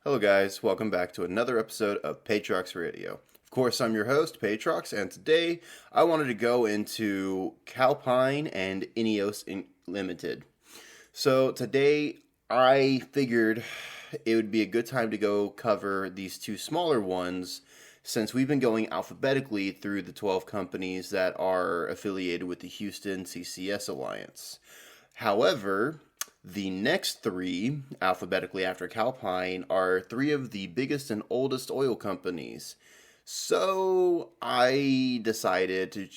Hello guys, welcome back to another episode of Patrox Radio. Of course, I'm your host, Patrox, and today I wanted to go into Calpine and INEOS Limited. So today I figured it would be a good time to go cover these two smaller ones since we've been going alphabetically through the 12 companies that are affiliated with the Houston CCS Alliance. However, the next three, alphabetically after Calpine, are three of the biggest and oldest oil companies. So I decided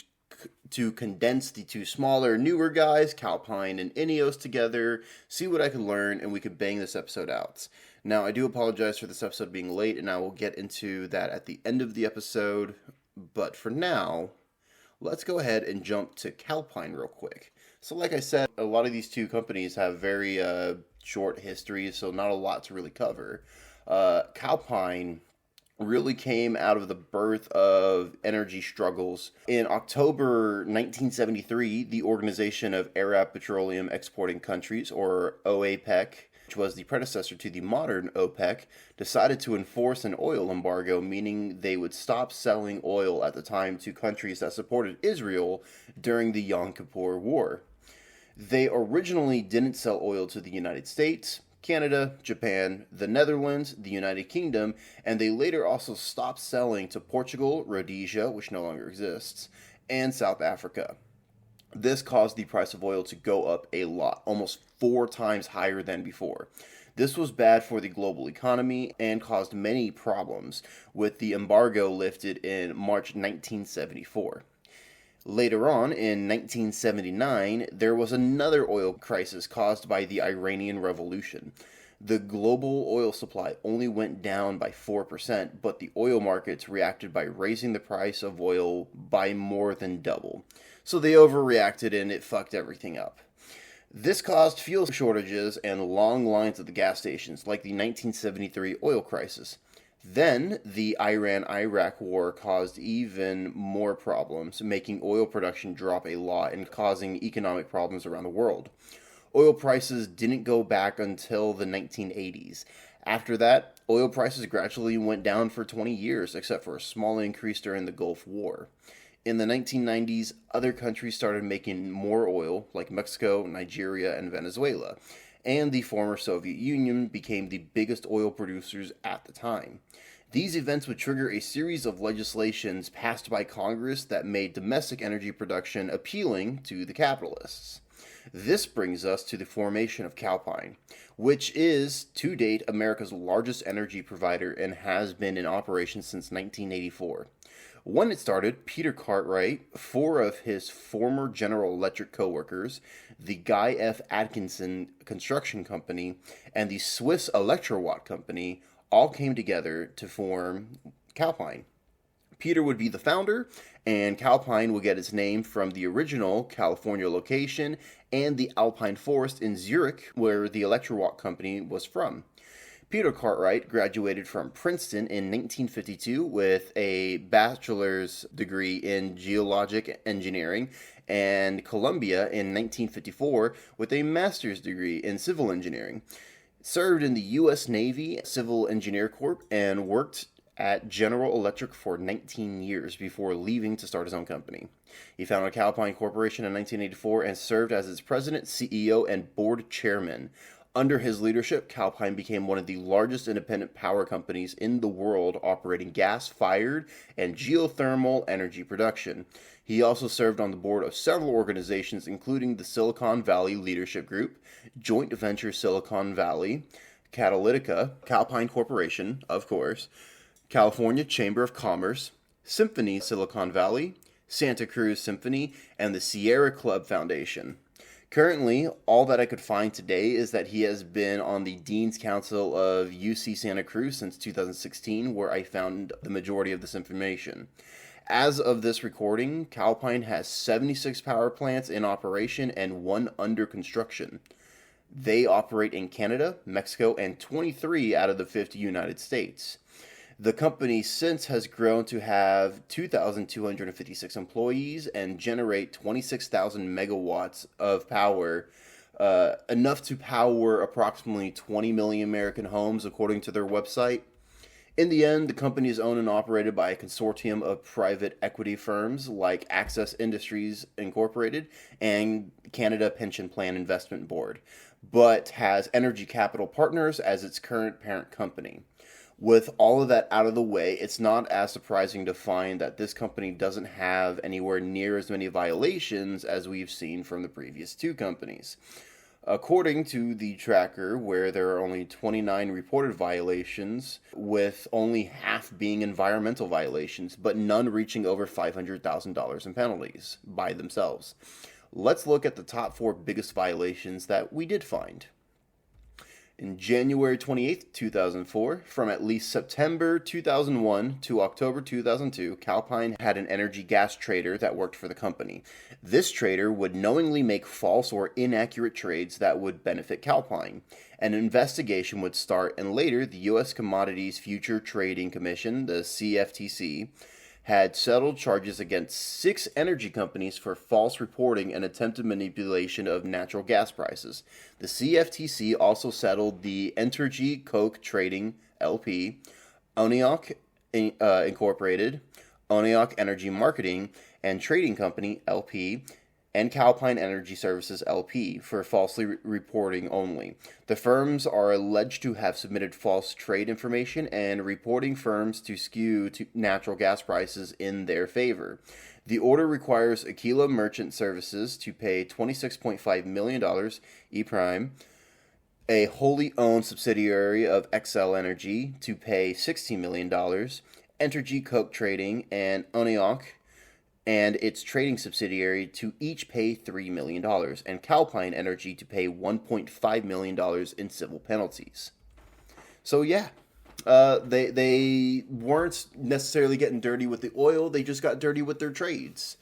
to condense the two smaller, newer guys, Calpine and INEOS, together, see what I could learn, and we could bang this episode out. Now, I do apologize for this episode being late, and I will get into that at the end of the episode. But for now, let's go ahead and jump to Calpine real quick. So like I said, a lot of these two companies have very short histories, so not a lot to really cover. Calpine really came out of the birth of energy struggles. In October 1973, the Organization of Arab Petroleum Exporting Countries, or OAPEC, which was the predecessor to the modern OPEC, decided to enforce an oil embargo, meaning they would stop selling oil at the time to countries that supported Israel during the Yom Kippur War. They originally didn't sell oil to the United States, Canada, Japan, the Netherlands, the United Kingdom, and they later also stopped selling to Portugal, Rhodesia, which no longer exists, and South Africa. This caused the price of oil to go up a lot, almost 4 times higher than before. This was bad for the global economy and caused many problems, with the embargo lifted in March 1974. Later on, in 1979, there was another oil crisis caused by the Iranian Revolution. The global oil supply only went down by 4%, but the oil markets reacted by raising the price of oil by more than double. So they overreacted and it fucked everything up. This caused fuel shortages and long lines at the gas stations, like the 1973 oil crisis. Then, the Iran-Iraq war caused even more problems, making oil production drop a lot and causing economic problems around the world. Oil prices didn't go back until the 1980s. After that, oil prices gradually went down for 20 years, except for a small increase during the Gulf War. In the 1990s, other countries started making more oil, like Mexico, Nigeria, and Venezuela, and the former Soviet Union became the biggest oil producers at the time. These events would trigger a series of legislations passed by Congress that made domestic energy production appealing to the capitalists. This brings us to the formation of Calpine, which is, to date, America's largest energy provider and has been in operation since 1984. When it started, Peter Cartwright, 4 of his former General Electric co-workers, the Guy F. Atkinson Construction Company, and the Swiss Electrowatt Company all came together to form Calpine. Peter would be the founder, and Calpine would get its name from the original California location and the Alpine Forest in Zurich, where the Electrowatt Company was from. Peter Cartwright graduated from Princeton in 1952 with a bachelor's degree in geologic engineering and Columbia in 1954 with a master's degree in civil engineering. Served in the U.S. Navy Civil Engineer Corps and worked at General Electric for 19 years before leaving to start his own company. He founded Calpine Corporation in 1984 and served as its president, CEO, and board chairman. Under his leadership, Calpine became one of the largest independent power companies in the world, operating gas-fired and geothermal energy production. He also served on the board of several organizations, including the Silicon Valley Leadership Group, Joint Venture Silicon Valley, Catalytica, Calpine Corporation, of course, California Chamber of Commerce, Symphony Silicon Valley, Santa Cruz Symphony, and the Sierra Club Foundation. Currently, all that I could find today is that he has been on the Dean's Council of UC Santa Cruz since 2016, where I found the majority of this information. As of this recording, Calpine has 76 power plants in operation and 1 under construction. They operate in Canada, Mexico, and 23 out of the 50 United States. The company since has grown to have 2,256 employees and generate 26,000 megawatts of power enough to power approximately 20 million American homes, according to their website. In the end, the company is owned and operated by a consortium of private equity firms like Access Industries Incorporated and Canada Pension Plan Investment Board, but has Energy Capital Partners as its current parent company. With all of that out of the way, it's not as surprising to find that this company doesn't have anywhere near as many violations as we've seen from the previous two companies. According to the tracker, where there are only 29 reported violations, with only half being environmental violations, but none reaching over $500,000 in penalties by themselves. Let's look at the top 4 biggest violations that we did find. In January 28, 2004, from at least September 2001 to October 2002, Calpine had an energy gas trader that worked for the company. This trader would knowingly make false or inaccurate trades that would benefit Calpine. An investigation would start, and later the U.S. Commodities Future Trading Commission, the CFTC, had settled charges against 6 energy companies for false reporting and attempted manipulation of natural gas prices. The CFTC also settled the Entergy Coke Trading LP, INEOS Incorporated, INEOS Energy Marketing and Trading Company LP, and Calpine Energy Services LP for falsely reporting only. The firms are alleged to have submitted false trade information and reporting firms to skew to natural gas prices in their favor. The order requires Aquila Merchant Services to pay $26.5 million E-Prime, a wholly owned subsidiary of Xcel Energy, to pay $16 million, Entergy Coke Trading and INEOS and its trading subsidiary to each pay $3 million, and Calpine Energy to pay $1.5 million in civil penalties. So yeah, they weren't necessarily getting dirty with the oil, they just got dirty with their trades.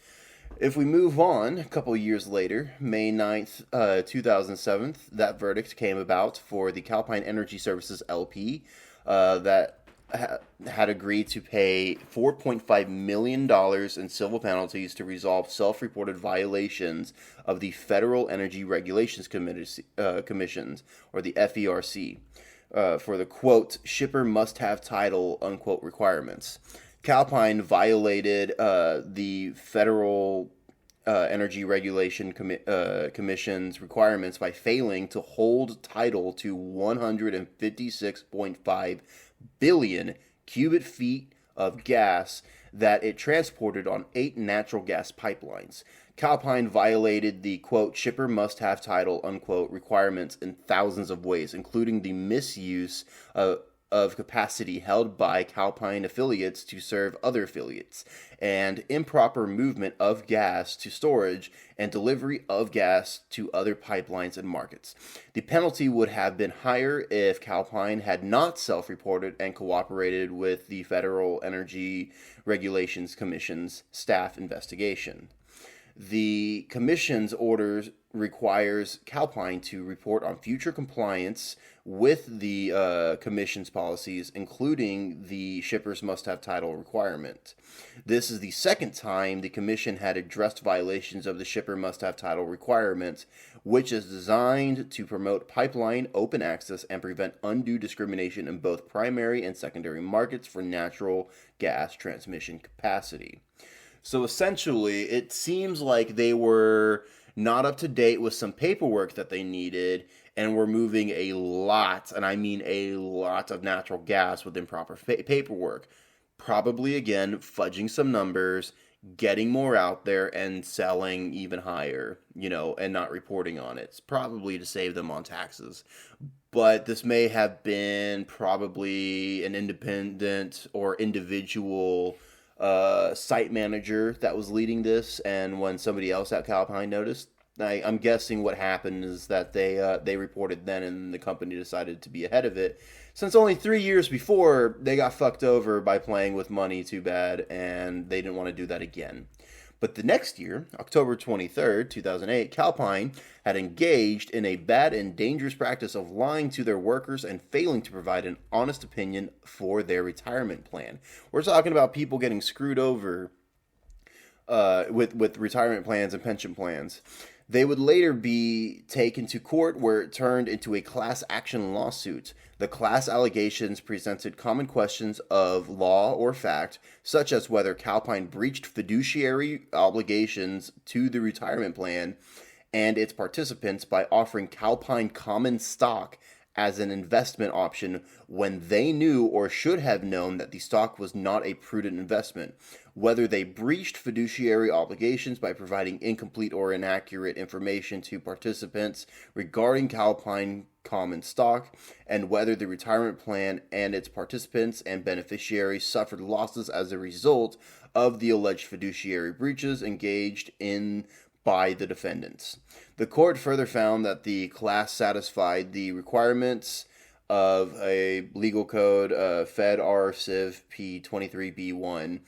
If we move on, a couple years later, May 9th, 2007, that verdict came about for the Calpine Energy Services LP that had agreed to pay $4.5 million in civil penalties to resolve self-reported violations of the Federal Energy Regulations Commissions, or the FERC, for the, quote, shipper must-have title, unquote, requirements. Calpine violated the Federal Energy Regulation Commission's requirements by failing to hold title to 156.5 billion cubic feet of gas that it transported on 8 natural gas pipelines. Calpine violated the, quote, shipper must have title, unquote, requirements in thousands of ways, including the misuse of capacity held by Calpine affiliates to serve other affiliates, and improper movement of gas to storage and delivery of gas to other pipelines and markets. The penalty would have been higher if Calpine had not self-reported and cooperated with the Federal Energy Regulations Commission's staff investigation. The Commission's orders requires Calpine to report on future compliance with the Commission's policies, including the shippers must-have title requirement. This is the second time the Commission had addressed violations of the shipper must-have title requirement, which is designed to promote pipeline open access and prevent undue discrimination in both primary and secondary markets for natural gas transmission capacity. So essentially, it seems like they were not up to date with some paperwork that they needed, and were moving a lot, and I mean a lot, of natural gas with improper paperwork. Probably, again, fudging some numbers, getting more out there, and selling even higher, and not reporting on it. It's probably to save them on taxes. But this may have been probably an independent or individual site manager that was leading this, and when somebody else at Calpine noticed, I'm guessing what happened is that they reported then, and the company decided to be ahead of it, since only 3 years before they got fucked over by playing with money too bad, and they didn't want to do that again. But the next year, October 23rd, 2008, Calpine had engaged in a bad and dangerous practice of lying to their workers and failing to provide an honest opinion for their retirement plan. We're talking about people getting screwed over with retirement plans and pension plans. They would later be taken to court where it turned into a class action lawsuit. The class allegations presented common questions of law or fact, such as whether Calpine breached fiduciary obligations to the retirement plan and its participants by offering Calpine common stock as an investment option when they knew or should have known that the stock was not a prudent investment, whether they breached fiduciary obligations by providing incomplete or inaccurate information to participants regarding Calpine common stock, and whether the retirement plan and its participants and beneficiaries suffered losses as a result of the alleged fiduciary breaches engaged in by the defendants. The court further found that the class satisfied the requirements of a legal code, Fed R Civ P 23B1,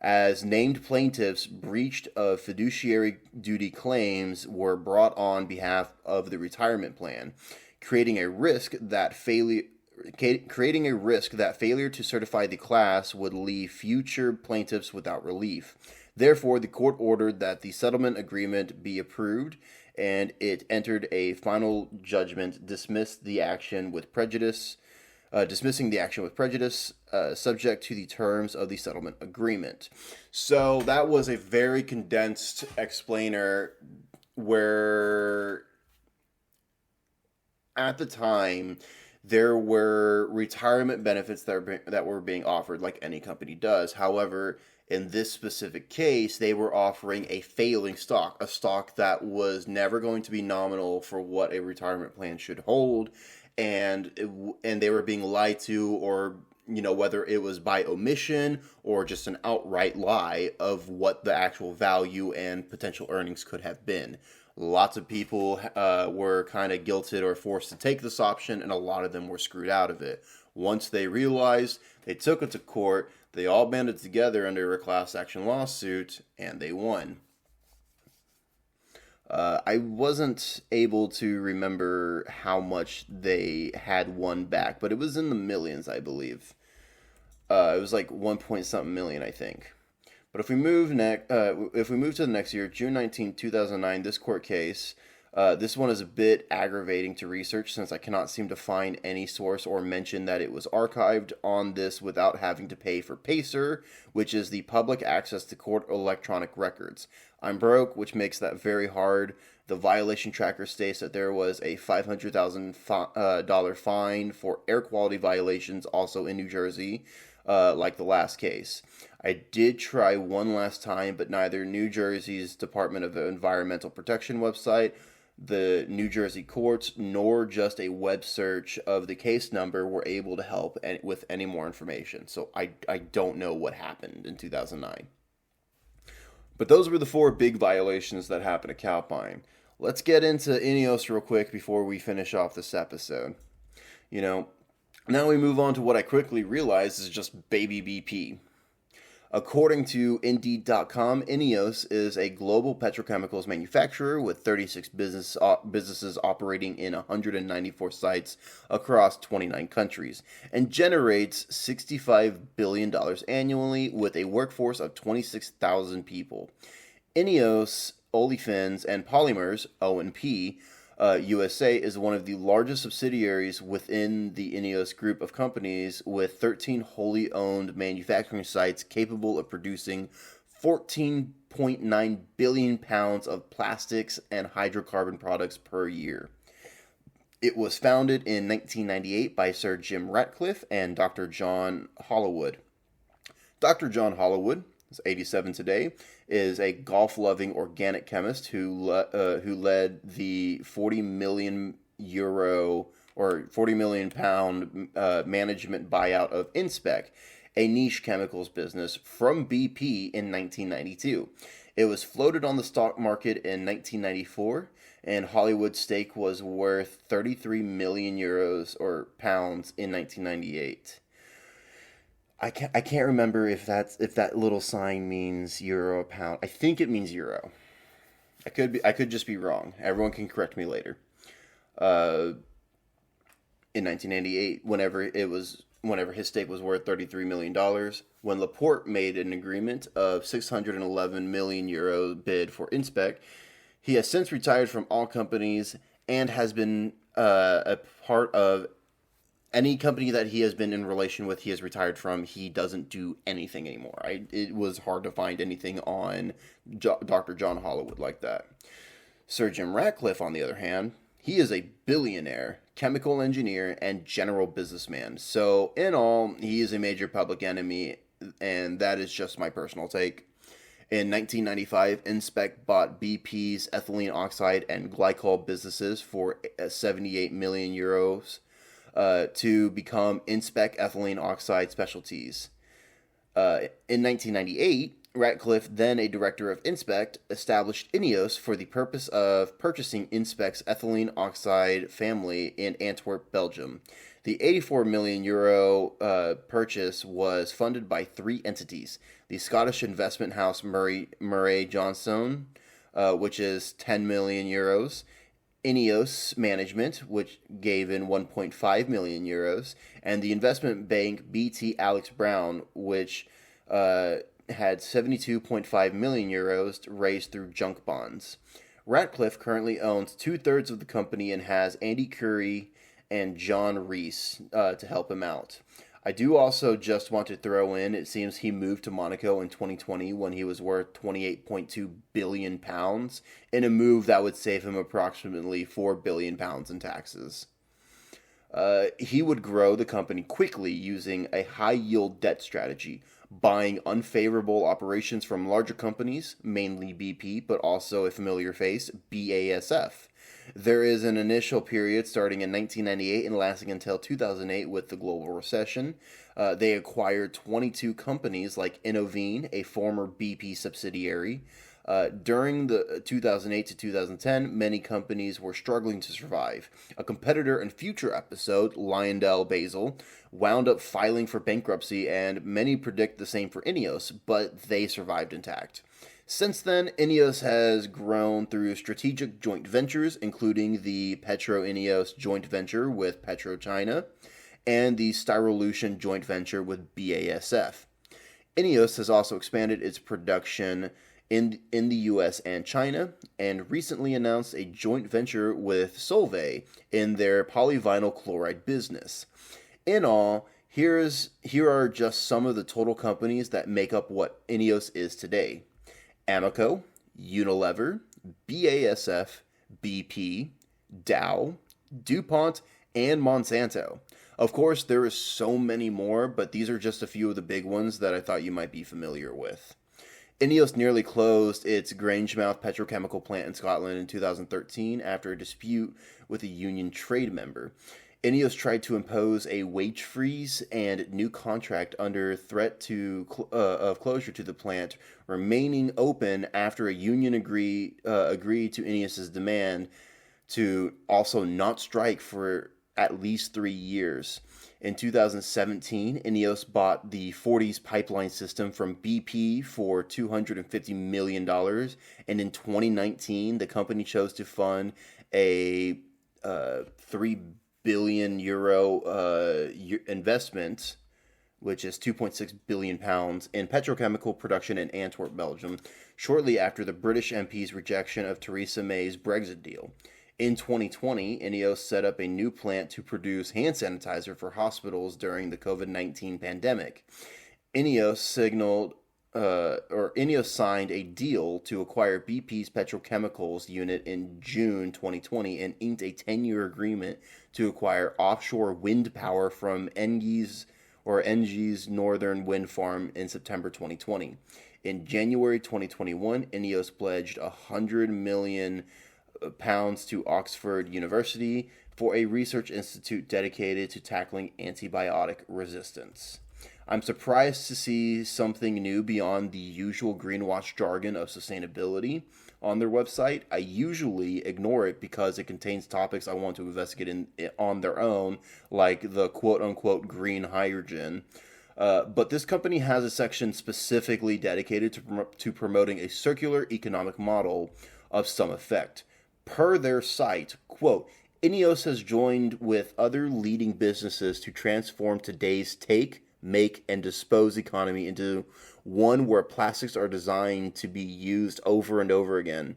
as named plaintiffs' breached of fiduciary duty claims were brought on behalf of the retirement plan, creating a risk that failure to certify the class would leave future plaintiffs without relief. Therefore, the court ordered that the settlement agreement be approved, and it entered a final judgment dismissing the action with prejudice, subject to the terms of the settlement agreement. So that was a very condensed explainer where at the time there were retirement benefits that were being offered like any company does. However, in this specific case, they were offering a failing stock, a stock that was never going to be nominal for what a retirement plan should hold, and they were being lied to, or whether it was by omission or just an outright lie of what the actual value and potential earnings could have been. Lots of people were kind of guilted or forced to take this option, and a lot of them were screwed out of it. Once they realized, they took it to court. They all banded together under a class action lawsuit, and they won. I wasn't able to remember how much they had won back, but it was in the millions, I believe. It was like 1 point something million, I think. But if we move to the next year, June 19, 2009, this court case, this one is a bit aggravating to research since I cannot seem to find any source or mention that it was archived on this without having to pay for PACER, which is the public access to court electronic records. I'm broke, which makes that very hard. The violation tracker states that there was a $500,000 fine for air quality violations also in New Jersey, like the last case. I did try one last time, but neither New Jersey's Department of Environmental Protection website, the New Jersey courts, nor just a web search of the case number were able to help with any more information. So I don't know what happened in 2009. But those were the 4 big violations that happened at Calpine. Let's get into INEOS real quick before we finish off this episode. Now we move on to what I quickly realized is just baby BP. According to Indeed.com, INEOS is a global petrochemicals manufacturer with 36 businesses operating in 194 sites across 29 countries and generates $65 billion annually with a workforce of 26,000 people. INEOS Olefins and Polymers, O&P, USA is one of the largest subsidiaries within the INEOS group of companies, with 13 wholly owned manufacturing sites capable of producing 14.9 billion pounds of plastics and hydrocarbon products per year. It was founded in 1998 by Sir Jim Ratcliffe and Dr. John Hollowood. Dr. John Hollowood, is 87 today, is a golf-loving organic chemist who led the 40 million euro or 40 million pound management buyout of Inspec, a niche chemicals business, from BP in 1992. It was floated on the stock market in 1994, and Hollywood's stake was worth 33 million euros or pounds in 1998. I can't remember if that little sign means euro or pound. I think it means euro. I could just be wrong. Everyone can correct me later. In 1998, whenever his stake was worth $33 million, when Laporte made an agreement of 611 million euro bid for Inspec, He has since retired from all companies and has been a part of any company that he has been in relation with. He has retired from. He doesn't do anything anymore. It was hard to find anything on Dr. John Hollywood like that. Sir Jim Ratcliffe, on the other hand, he is a billionaire, chemical engineer, and general businessman. So, in all, he is a major public enemy, and that is just my personal take. In 1995, Inspec bought BP's ethylene oxide and glycol businesses for 78 million euros to become Inspec Ethylene Oxide Specialties. In 1998, Ratcliffe, then a director of Inspect, established INEOS for the purpose of purchasing Inspec's ethylene oxide family in Antwerp, Belgium. The 84 million euro purchase was funded by three entities: the Scottish investment house Murray Johnson, which is 10 million euros, INEOS Management, which gave in 1.5 million euros, and the investment bank BT Alex Brown, which had 72.5 million euros raised through junk bonds. Ratcliffe currently owns 2/3 of the company and has Andy Curry and John Reese to help him out. I do also just want to throw in, it seems he moved to Monaco in 2020 when he was worth £28.2 billion, in a move that would save him approximately £4 billion in taxes. He would grow the company quickly using a high-yield debt strategy, buying unfavorable operations from larger companies, mainly BP, but also a familiar face, BASF. There is an initial period starting in 1998 and lasting until 2008 with the global recession. They acquired 22 companies like Innovine, a former BP subsidiary. During the 2008 to 2010, many companies were struggling to survive. A competitor in future episode, LyondellBasell, wound up filing for bankruptcy, and many predict the same for INEOS, but they survived intact. Since then, INEOS has grown through strategic joint ventures, including the Petro-INEOS joint venture with PetroChina and the Styrolution joint venture with BASF. INEOS has also expanded its production in the US and China, and recently announced a joint venture with Solvay in their polyvinyl chloride business. In all, here are just some of the total companies that make up what INEOS is today: Amoco, Unilever, BASF, BP, Dow, DuPont, and Monsanto. Of course, there is so many more, but these are just a few of the big ones that I thought you might be familiar with. INEOS nearly closed its Grangemouth petrochemical plant in Scotland in 2013 after a dispute with a union trade member. INEOS tried to impose a wage freeze and new contract under threat of closure to the plant remaining open after a union agreed to INEOS's demand to also not strike for at least 3 years. In 2017, INEOS bought the Forties pipeline system from BP for $250 million, and in 2019, the company chose to fund a 3 billion euro investment, which is 2.6 billion pounds, in petrochemical production in Antwerp, Belgium, shortly after the British MP's rejection of Theresa May's Brexit deal. In 2020, INEOS set up a new plant to produce hand sanitizer for hospitals during the COVID-19 pandemic. INEOS signed a deal to acquire BP's petrochemicals unit in June 2020 and inked a 10-year agreement to acquire offshore wind power from Engie's Northern Wind Farm in September 2020. In January 2021, INEOS pledged £100 million to Oxford University for a research institute dedicated to tackling antibiotic resistance. I'm surprised to see something new beyond the usual greenwash jargon of sustainability on their website. I usually ignore it because it contains topics I want to investigate on their own, like the quote-unquote green hydrogen. But this company has a section specifically dedicated to promoting a circular economic model of some effect. Per their site, quote, INEOS has joined with other leading businesses to transform today's take, make, and dispose economy into one where plastics are designed to be used over and over again.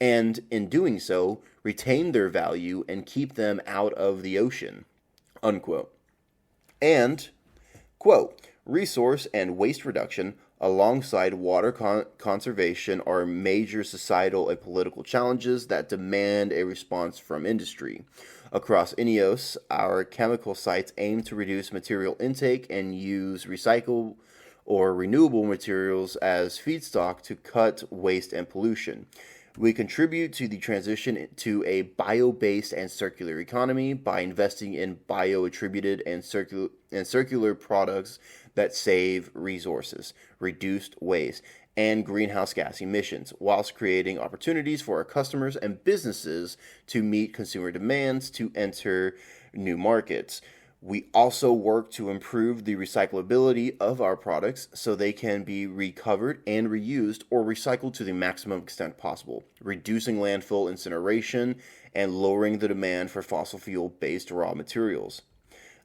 and in doing so, retain their value and keep them out of the ocean, unquote. And, quote, resource and waste reduction alongside water conservation are major societal and political challenges that demand a response from industry. Across INEOS, our chemical sites aim to reduce material intake and use recycled or renewable materials as feedstock to cut waste and pollution. We contribute to the transition to a bio-based and circular economy by investing in bio-attributed and circular products that save resources, reduce waste, and greenhouse gas emissions, whilst creating opportunities for our customers and businesses to meet consumer demands to enter new markets. We also work to improve the recyclability of our products so they can be recovered and reused or recycled to the maximum extent possible, reducing landfill incineration and lowering the demand for fossil fuel-based raw materials.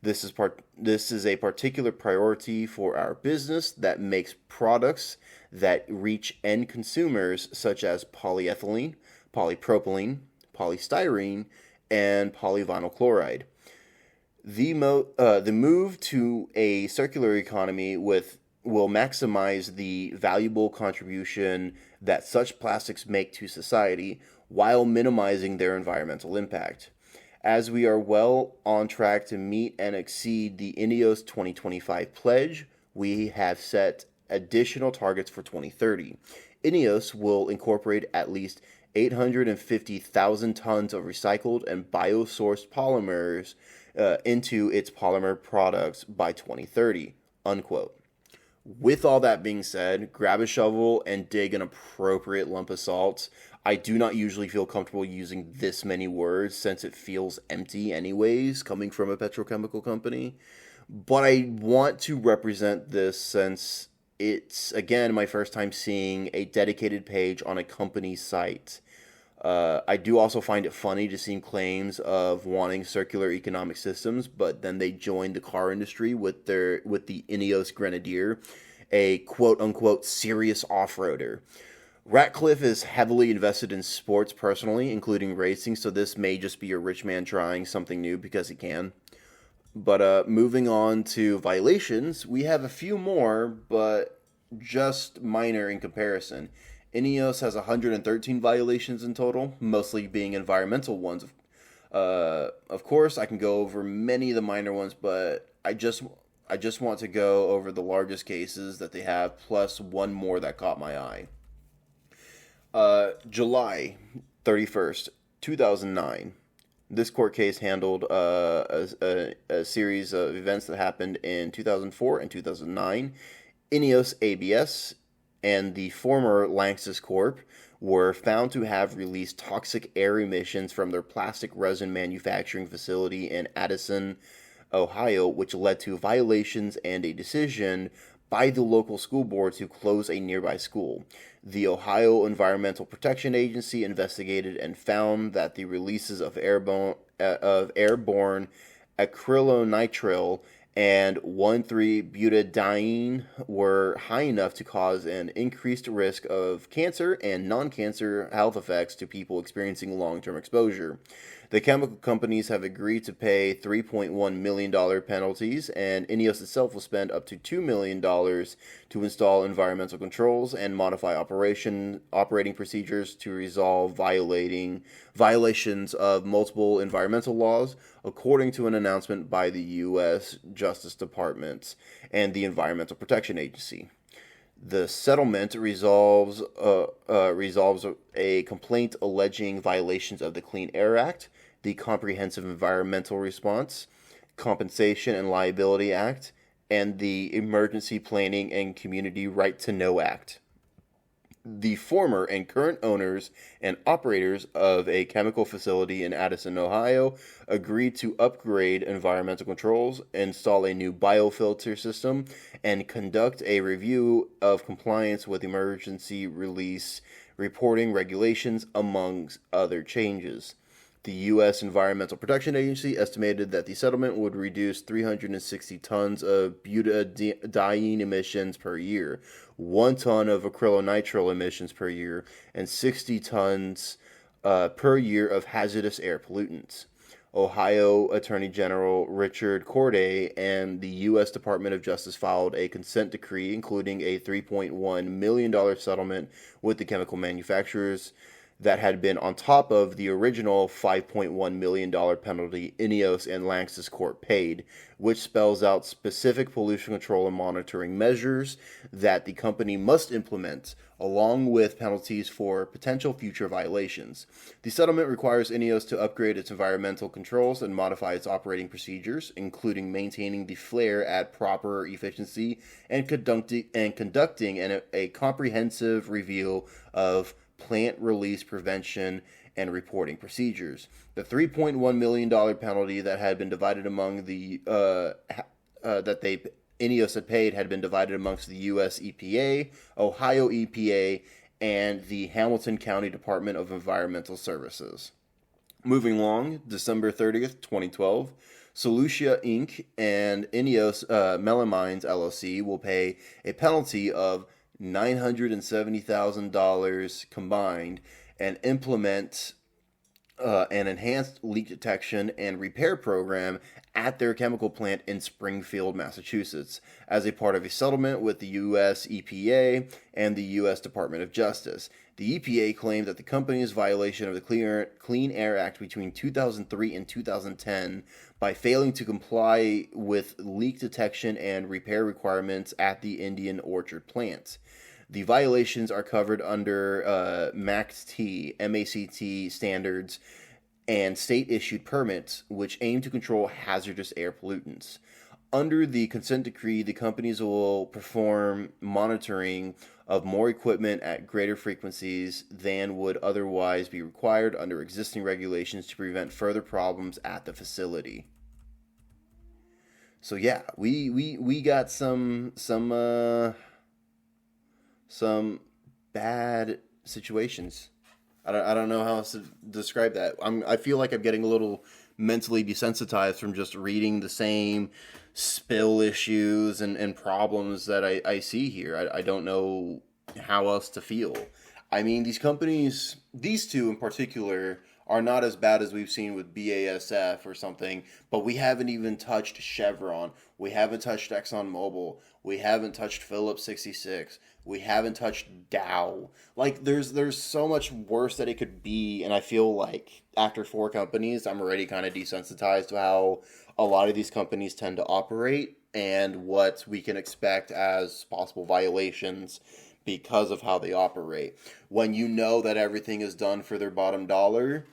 This is a particular priority for our business that makes products that reach end consumers such as polyethylene, polypropylene, polystyrene, and polyvinyl chloride. The move to a circular economy will maximize the valuable contribution that such plastics make to society while minimizing their environmental impact. As we are well on track to meet and exceed the INEOS 2025 pledge, we have set additional targets for 2030. INEOS will incorporate at least 850,000 tons of recycled and biosourced polymers into its polymer products by 2030, unquote. With all that being said, grab a shovel and dig an appropriate lump of salt. I do not usually feel comfortable using this many words since it feels empty anyways, coming from a petrochemical company. But I want to represent this since it's, again, my first time seeing a dedicated page on a company's site. I do also find it funny to see claims of wanting circular economic systems, but then they join the car industry with the INEOS Grenadier, a quote-unquote serious off-roader. Ratcliffe is heavily invested in sports personally, including racing, so this may just be a rich man trying something new because he can. But moving on to violations, we have a few more, but just minor in comparison. INEOS has 113 violations in total, mostly being environmental ones. Of course, I can go over many of the minor ones, but I just want to go over the largest cases that they have, plus one more that caught my eye. July 31st, 2009. This court case handled a series of events that happened in 2004 and 2009. INEOS ABS and the former Lanxess Corp were found to have released toxic air emissions from their plastic resin manufacturing facility in Addison, Ohio, which led to violations and a decision by the local school board to close a nearby school. The Ohio Environmental Protection Agency investigated and found that the releases of airborne acrylonitrile and 1,3-butadiene were high enough to cause an increased risk of cancer and non-cancer health effects to people experiencing long-term exposure. The chemical companies have agreed to pay $3.1 million penalties, and INEOS itself will spend up to $2 million to install environmental controls and modify operating procedures to resolve violations of multiple environmental laws, according to an announcement by the U.S. Justice Department and the Environmental Protection Agency. The settlement resolves a complaint alleging violations of the Clean Air Act, the Comprehensive Environmental Response, Compensation and Liability Act, and the Emergency Planning and Community Right to Know Act. The former and current owners and operators of a chemical facility in Addison, Ohio, agreed to upgrade environmental controls, install a new biofilter system, and conduct a review of compliance with emergency release reporting regulations, among other changes. The U.S. Environmental Protection Agency estimated that the settlement would reduce 360 tons of butadiene emissions per year, 1 ton of acrylonitrile emissions per year, and 60 tons per year of hazardous air pollutants. Ohio Attorney General Richard Corday and the U.S. Department of Justice filed a consent decree including a $3.1 million settlement with the chemical manufacturers that had been on top of the original $5.1 million penalty INEOS and Lanxess Corp paid, which spells out specific pollution control and monitoring measures that the company must implement, along with penalties for potential future violations. The settlement requires INEOS to upgrade its environmental controls and modify its operating procedures, including maintaining the flare at proper efficiency and conducting a comprehensive review of plant release prevention and reporting procedures. The $3.1 million penalty that had been divided among the INEOS had paid had been divided amongst the U.S. EPA, Ohio EPA, and the Hamilton County Department of Environmental Services. Moving along, December 30th, 2012, Solutia Inc. and INEOS Melamines LLC will pay a penalty of $970,000 combined and implement an enhanced leak detection and repair program at their chemical plant in Springfield, Massachusetts, as a part of a settlement with the U.S. EPA and the U.S. Department of Justice. The EPA claimed that the company's violation of the Clean Air Act between 2003 and 2010 by failing to comply with leak detection and repair requirements at the Indian Orchard plant. The violations are covered under MACT standards and state-issued permits, which aim to control hazardous air pollutants. Under the consent decree, the companies will perform monitoring of more equipment at greater frequencies than would otherwise be required under existing regulations to prevent further problems at the facility. So yeah, we got some bad situations. I don't know how else to describe that. I feel like I'm getting a little mentally desensitized from just reading the same spill issues and problems that I see here. I don't know how else to feel. I mean, these companies, these two in particular, are not as bad as we've seen with BASF or something, but we haven't even touched Chevron. We haven't touched ExxonMobil. We haven't touched Phillips 66. We haven't touched Dow. Like, there's so much worse that it could be, and I feel like after 4 companies, I'm already kind of desensitized to how a lot of these companies tend to operate and what we can expect as possible violations because of how they operate. When you know that everything is done for their bottom dollar,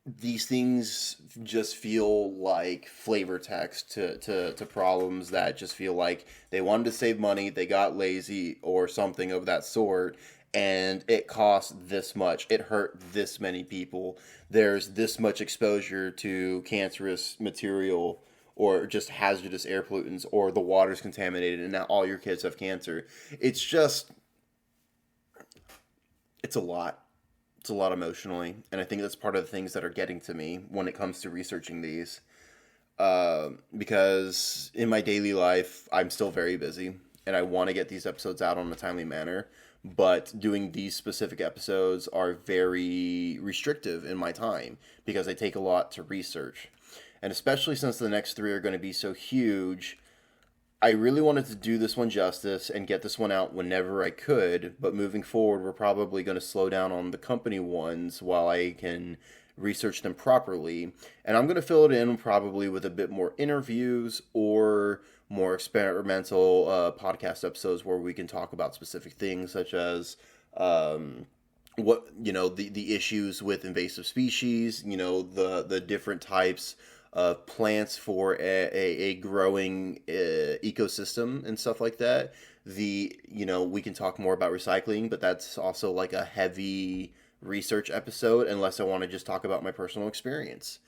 these things just feel like flavor text to problems that just feel like they wanted to save money, they got lazy, or something of that sort, and it cost this much. It hurt this many people. There's this much exposure to cancerous material or just hazardous air pollutants, or the water's contaminated and now all your kids have cancer. It's just, it's a lot. It's a lot emotionally, and I think that's part of the things that are getting to me when it comes to researching these. Because in my daily life, I'm still very busy, and I want to get these episodes out on a timely manner, but doing these specific episodes are very restrictive in my time, because they take a lot to research. And especially since the next 3 are going to be so huge, I really wanted to do this one justice and get this one out whenever I could, but moving forward, we're probably going to slow down on the company ones while I can research them properly. And I'm going to fill it in probably with a bit more interviews or more experimental podcast episodes where we can talk about specific things such as what, the issues with invasive species, the different types of plants for a growing ecosystem and stuff like that. We can talk more about recycling, but that's also like a heavy research episode unless I want to just talk about my personal experience.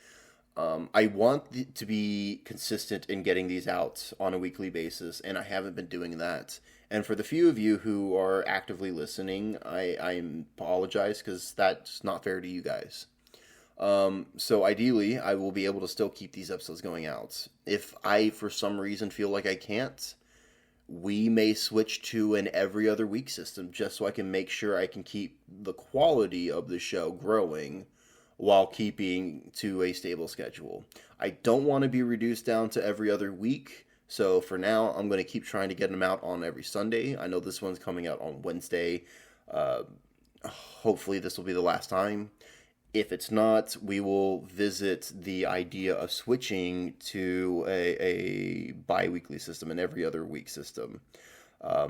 I want to be consistent in getting these out on a weekly basis, and I haven't been doing that. And for the few of you who are actively listening, I apologize because that's not fair to you guys. So ideally, I will be able to still keep these episodes going out. If I, for some reason, feel like I can't, we may switch to an every other week system just so I can make sure I can keep the quality of the show growing while keeping to a stable schedule. I don't want to be reduced down to every other week, so for now, I'm going to keep trying to get them out on every Sunday. I know this one's coming out on Wednesday. Hopefully this will be the last time. If it's not, we will visit the idea of switching to a bi-weekly system, an every other week system. I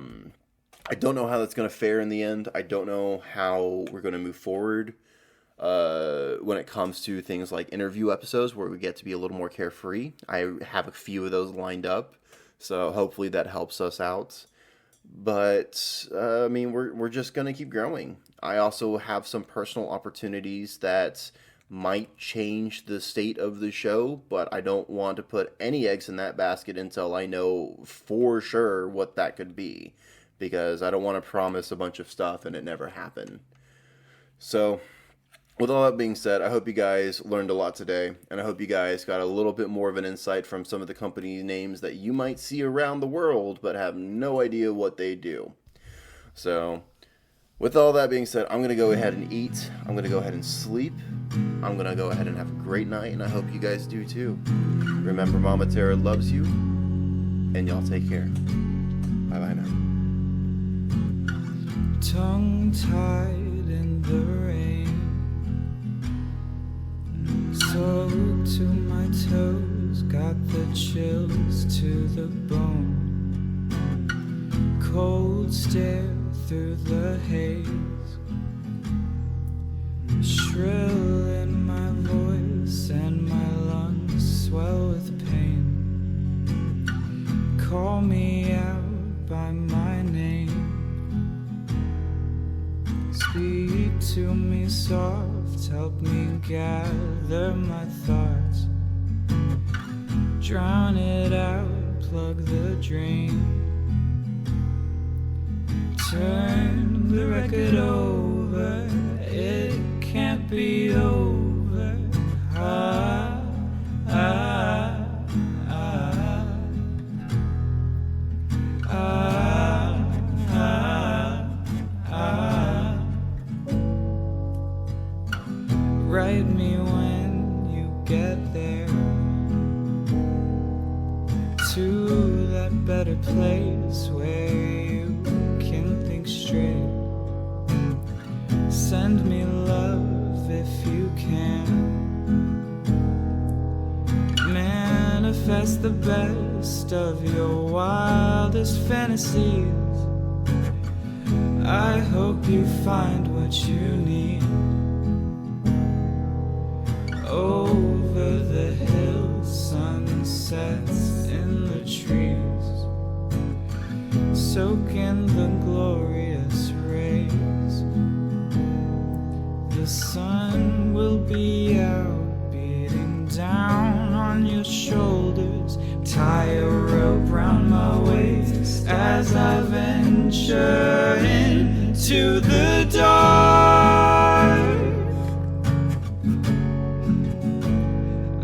don't know how that's going to fare in the end. I don't know how we're going to move forward when it comes to things like interview episodes where we get to be a little more carefree. I have a few of those lined up, so hopefully that helps us out. But, I mean, we're just going to keep growing. I also have some personal opportunities that might change the state of the show, but I don't want to put any eggs in that basket until I know for sure what that could be, because I don't want to promise a bunch of stuff and it never happen. So, with all that being said, I hope you guys learned a lot today, and I hope you guys got a little bit more of an insight from some of the company names that you might see around the world, but have no idea what they do. So, with all that being said, I'm going to go ahead and eat. I'm going to go ahead and sleep. I'm going to go ahead and have a great night, and I hope you guys do too. Remember, Mama Terra loves you, and y'all take care. Bye-bye now. Tongue-tied in the rain, soaked to my toes, got the chills to the bone. Cold stare through the haze, shrill in my voice and my lungs swell with pain. Call me out by my name, speak to me soft, help me gather my thoughts. Drown it out, plug the drain. Turn the record over, it can't be over. Ah, ah, ah, ah, ah, ah. Write me when you get there, to that better place where you can think straight. Send me love if you can. Manifest the best of your wildest fantasies. I hope you find what you need. Over the hills, sunsets in the trees, soak in the glorious rays. The sun will be out, beating down on your shoulders. Tie a rope round my waist as I venture into the dark.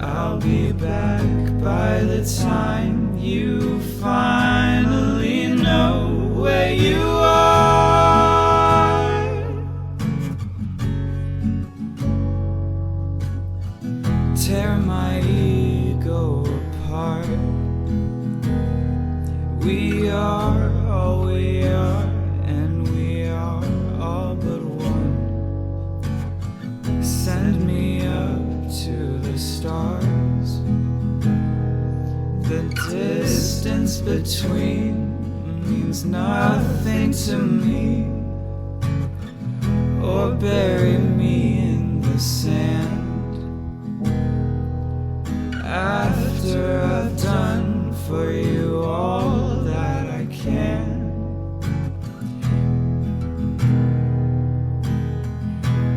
I'll be back by the time you finally know where you are. Tear my ego apart. We are all we are, and we are all but one. Send me up to the stars. The distance between means nothing to me, or bury me in the sand. After I've done for you all that I can,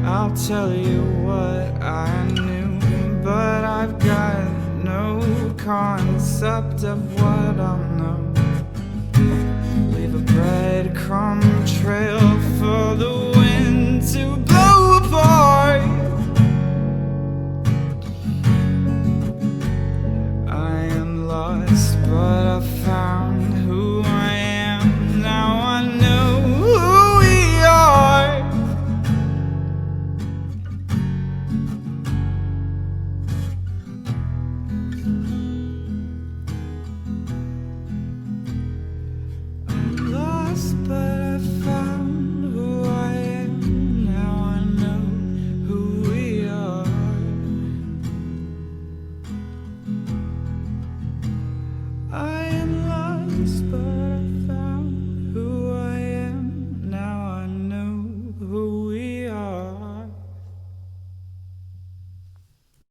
I'll tell you what I knew, but I've got no concept of what I'll know. Leave a breadcrumb trail